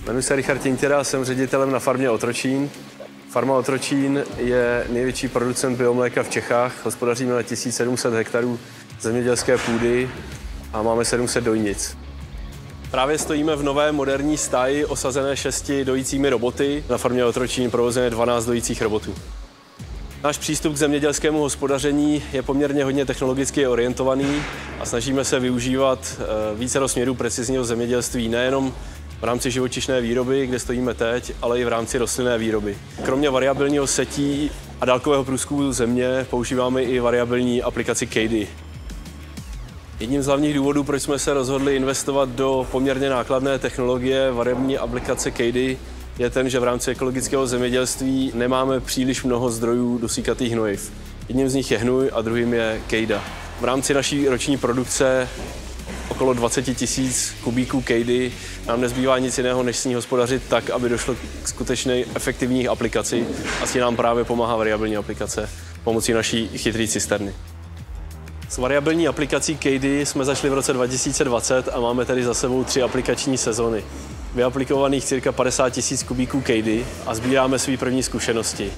Jmenuji se Richard Tintěra, jsem ředitelem na farmě Otročín. Farma Otročín je největší producent biomléka v Čechách. Hospodaříme na 1700 hektarů zemědělské půdy a máme 700 dojnic. Právě stojíme v nové moderní stáji osazené 6 dojícími roboty. Na farmě Otročín provozujeme 12 dojících robotů. Náš přístup k zemědělskému hospodaření je poměrně hodně technologicky orientovaný a snažíme se využívat více směrů precizního zemědělství nejenom v rámci živočišné výroby, kde stojíme teď, ale i v rámci rostlinné výroby. Kromě variabilního setí a dálkového průzkumu země používáme i variabilní aplikaci CADI. Jedním z hlavních důvodů, proč jsme se rozhodli investovat do poměrně nákladné technologie variabilní aplikace CADI, je ten, že v rámci ekologického zemědělství nemáme příliš mnoho zdrojů dusíkatých hnojiv. Jedním z nich je hnůj a druhým je kejda. V rámci naší roční produkce okolo 20 000 kubíků kejdy nám nezbývá nic jiného, než s ní hospodařit tak, aby došlo k skutečné efektivní aplikaci a s ní nám právě pomáhá variabilní aplikace pomocí naší chytré cisterny. S variabilní aplikací CADI jsme začali v roce 2020 a máme tedy za sebou 3 aplikační sezony. Vyaplikovaných cirka 50 000 kubíků CADI a sbíráme své první zkušenosti.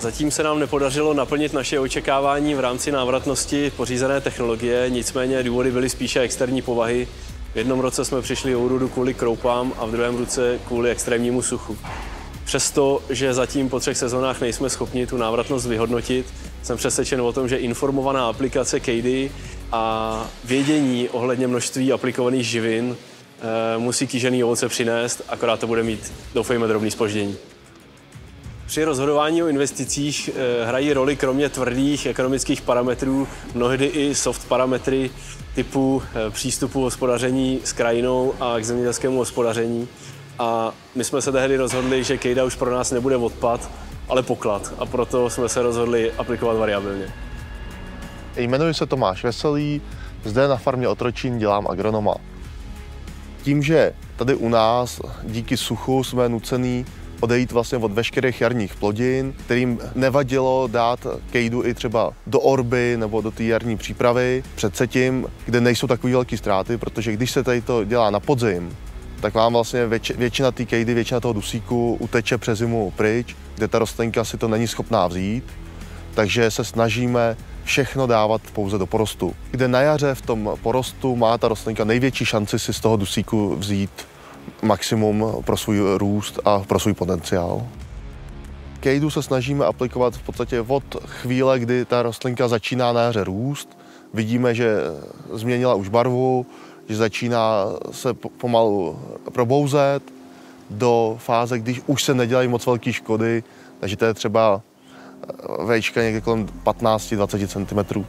Zatím se nám nepodařilo naplnit naše očekávání v rámci návratnosti pořízené technologie, nicméně důvody byly spíše externí povahy. V jednom roce jsme přišli o úrodu kvůli kroupám a v druhém roce kvůli extrémnímu suchu. Přesto, že zatím po 3 sezónách nejsme schopni tu návratnost vyhodnotit, jsem přesvědčen o tom, že informovaná aplikace CADI a vědění ohledně množství aplikovaných živin musí kýžený ovoce přinést, akorát to bude mít, doufejme, drobný zpoždění. Při rozhodování o investicích hrají roli kromě tvrdých ekonomických parametrů mnohdy i soft parametry typu přístupu hospodaření s krajinou a k zemědělskému hospodaření. A my jsme se tehdy rozhodli, že kejda už pro nás nebude odpad, ale poklad. A proto jsme se rozhodli aplikovat variabilně. Jmenuji se Tomáš Veselý, zde na farmě Otročín dělám agronoma. Tím, že tady u nás díky suchu jsme nucený odejít vlastně od veškerých jarních plodin, kterým nevadilo dát kejdu i třeba do orby nebo do té jarní přípravy před setím, kde nejsou takové velké ztráty, protože když se tady to dělá na podzim, tak vám vlastně většina té kejdy, většina toho dusíku uteče přes zimu pryč, kde ta rostlinka si to není schopná vzít, takže se snažíme všechno dávat pouze do porostu, kde na jaře v tom porostu má ta rostlinka největší šanci si z toho dusíku vzít maximum pro svůj růst a pro svůj potenciál. Kejdu se snažíme aplikovat v podstatě od chvíle, kdy ta rostlinka začíná na jaře růst. Vidíme, že změnila už barvu, že začíná se pomalu probouzet do fáze, když už se nedělají moc velké škody, takže to je třeba vejška někde kolem 15-20 cm.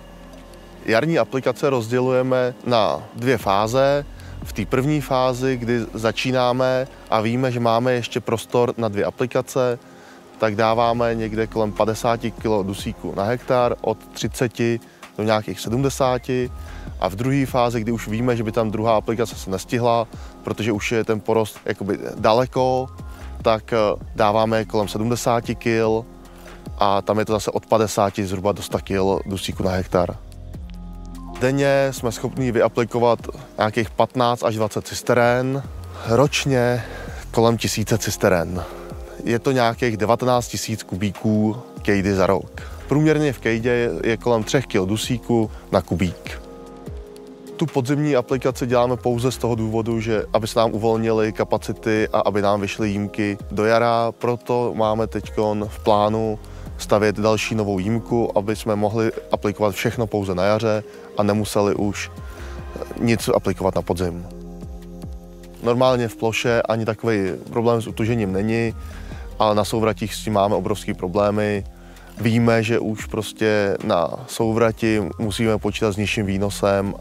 Jarní aplikace rozdělujeme na 2 fáze. V té první fázi, kdy začínáme a víme, že máme ještě prostor na 2 aplikace, tak dáváme někde kolem 50 kg dusíku na hektar, od 30 do nějakých 70. A v druhé fázi, kdy už víme, že by tam druhá aplikace se nestihla, protože už je ten porost jakoby daleko, tak dáváme kolem 70 kg a tam je to zase od 50 zhruba do 100 kg dusíku na hektar. Denně jsme schopni vyaplikovat nějakých 15 až 20 cisteren, ročně kolem 1000 cisteren. Je to nějakých 19 000 kubíků kejdy za rok. Průměrně v kejdě je kolem 3 kg dusíku na kubík. Tu podzimní aplikaci děláme pouze z toho důvodu, že aby se nám uvolnily kapacity a aby nám vyšly jímky do jara, proto máme teď v plánu stavět další novou jímku, aby jsme mohli aplikovat všechno pouze na jaře a nemuseli už nic aplikovat na podzim. Normálně v ploše ani takový problém s utužením není, ale na souvratích s tím máme obrovské problémy. Víme, že už prostě na souvrati musíme počítat s nižším výnosem,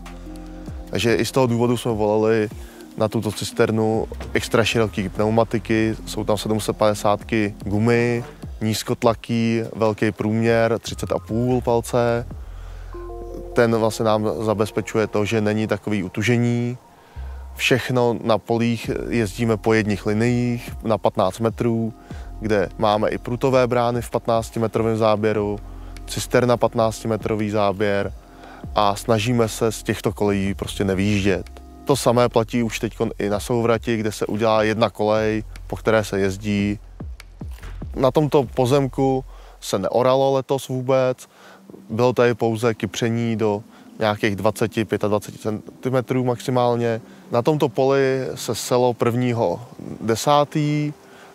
takže i z toho důvodu jsme volili na tuto cisternu extra široké pneumatiky, jsou tam 750 gumy, nízkotlaký, velký průměr, 30,5 palce. Ten vlastně nám zabezpečuje to, že není takový utužení. Všechno na polích jezdíme po jedních liniích na 15 metrů, kde máme i prutové brány v 15-metrovém záběru, cisterna 15-metrový záběr a snažíme se z těchto kolejí prostě nevýjíždět. To samé platí už teď i na Souvrati, kde se udělá jedna kolej, po které se jezdí. Na tomto pozemku se neoralo letos vůbec, bylo tady pouze kypření do nějakých 20-25 cm maximálně. Na tomto poli se selo 1.10.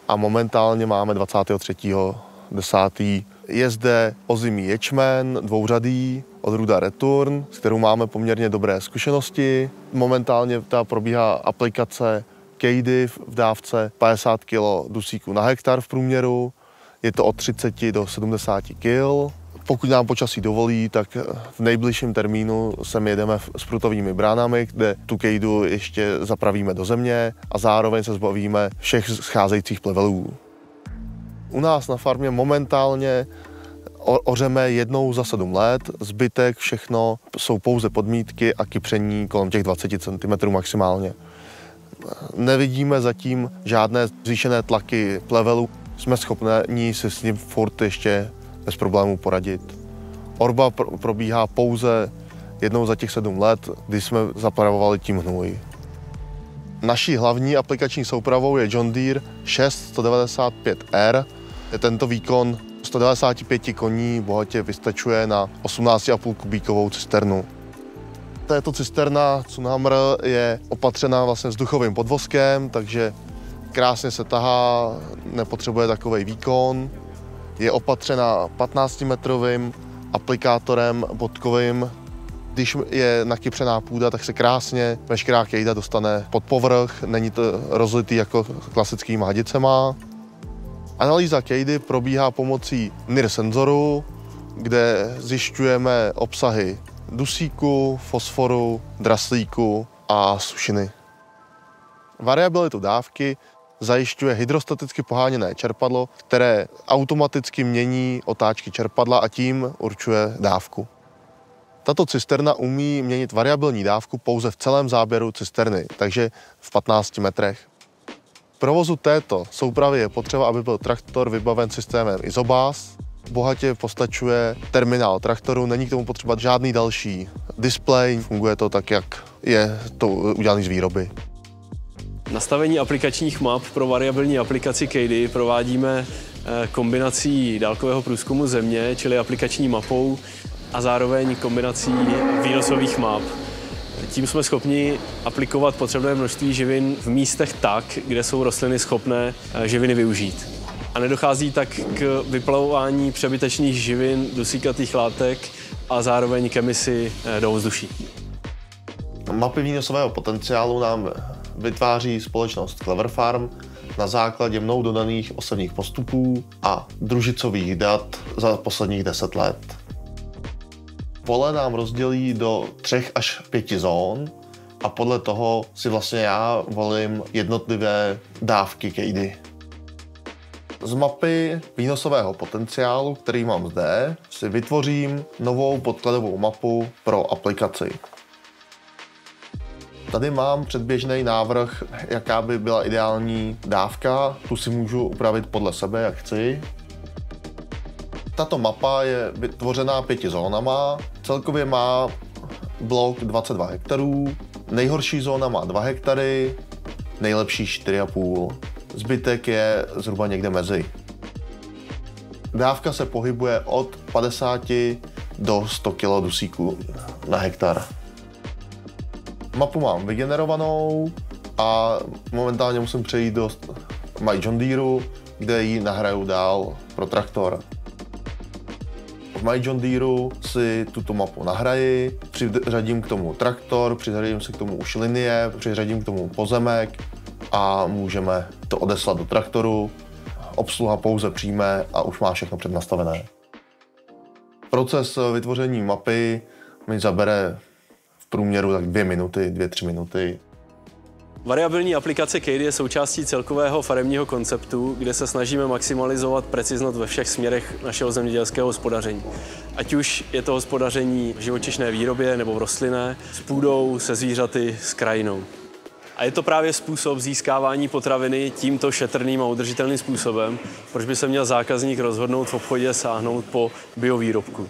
a momentálně máme 23.10. Je zde ozimý ječmen, dvouřadý, odrůda Return, s kterou máme poměrně dobré zkušenosti. Momentálně probíhá aplikace kejdy v dávce 50 kg dusíku na hektar v průměru. Je to od 30 do 70 kg. Pokud nám počasí dovolí, tak v nejbližším termínu sem jedeme s prutovými bránami, kde tu kejdu ještě zapravíme do země a zároveň se zbavíme všech scházejících plevelů. U nás na farmě momentálně ořeme jednou za 7 let, zbytek všechno jsou pouze podmítky a kypření kolem těch 20 cm maximálně. Nevidíme zatím žádné zvýšené tlaky plevelů, jsme schopni si s ním furt ještě bez problémů poradit. Orba probíhá pouze jednou za těch 7 let, kdy jsme zapravovali tím hnůj. Naší hlavní aplikační soupravou je John Deere 6195R. Tento výkon 195 koní bohatě vystačuje na 18,5 kubíkovou cisternu. Tato cisterna Cunhammer je opatřena vlastně vzduchovým podvozkem, takže krásně se tahá, nepotřebuje takový výkon. Je opatřena 15-metrovým aplikátorem bodkovým. Když je nakypřená půda, tak se krásně veškerá kejda dostane pod povrch, není to rozlitý jako klasickýma hadicema. Analýza kejdy probíhá pomocí NIR senzoru, kde zjišťujeme obsahy dusíku, fosforu, draslíku a sušiny. Variabilitu dávky zajišťuje hydrostaticky poháněné čerpadlo, které automaticky mění otáčky čerpadla a tím určuje dávku. Tato cisterna umí měnit variabilní dávku pouze v celém záběru cisterny, takže v 15 metrech. K provozu této soupravy je potřeba, aby byl traktor vybaven systémem Isobas. Bohatě postačuje terminál traktoru, není k tomu potřeba žádný další displej, funguje to tak, jak je to udělané z výroby. Nastavení aplikačních map pro variabilní aplikaci kejdy provádíme kombinací dálkového průzkumu země, čili aplikační mapou, a zároveň kombinací výnosových map. Tím jsme schopni aplikovat potřebné množství živin v místech tak, kde jsou rostliny schopné živiny využít. A nedochází tak k vyplavování přebytečných živin, dusíkatých látek a zároveň k emisi do ovzduší. Mapy výnosového potenciálu nám vytváří společnost Clever Farm na základě mnou dodaných osevních postupů a družicových dat za posledních 10 let. Pole nám rozdělí do 3 až 5 zón a podle toho si vlastně já volím jednotlivé dávky kejdy. Z mapy výnosového potenciálu, který mám zde, si vytvořím novou podkladovou mapu pro aplikaci. Tady mám předběžný návrh, jaká by byla ideální dávka. Tu si můžu upravit podle sebe, jak chci. Tato mapa je vytvořená 5 zónama. Celkově má blok 22 hektarů. Nejhorší zóna má 2 hektary, nejlepší 4,5. Zbytek je zhruba někde mezi. Dávka se pohybuje od 50 do 100 kg dusíku na hektar. Mapu mám vygenerovanou a momentálně musím přejít do My John Deereu, kde ji nahraju dál pro traktor. V My John Deereu si tuto mapu nahraji, přiřadím k tomu traktor, přiřadím si k tomu už linie, přiřadím k tomu pozemek a můžeme to odeslat do traktoru. Obsluha pouze přijme a už má všechno přednastavené. Proces vytvoření mapy mi zabere v průměru tak 2-3 minuty. Variabilní aplikace kejdy je součástí celkového faremního konceptu, kde se snažíme maximalizovat preciznost ve všech směrech našeho zemědělského hospodaření. Ať už je to hospodaření v živočišné výrobě nebo v rostlinné, s půdou, se zvířaty, s krajinou. A je to právě způsob získávání potraviny tímto šetrným a udržitelným způsobem, proč by se měl zákazník rozhodnout v obchodě sáhnout po biovýrobku.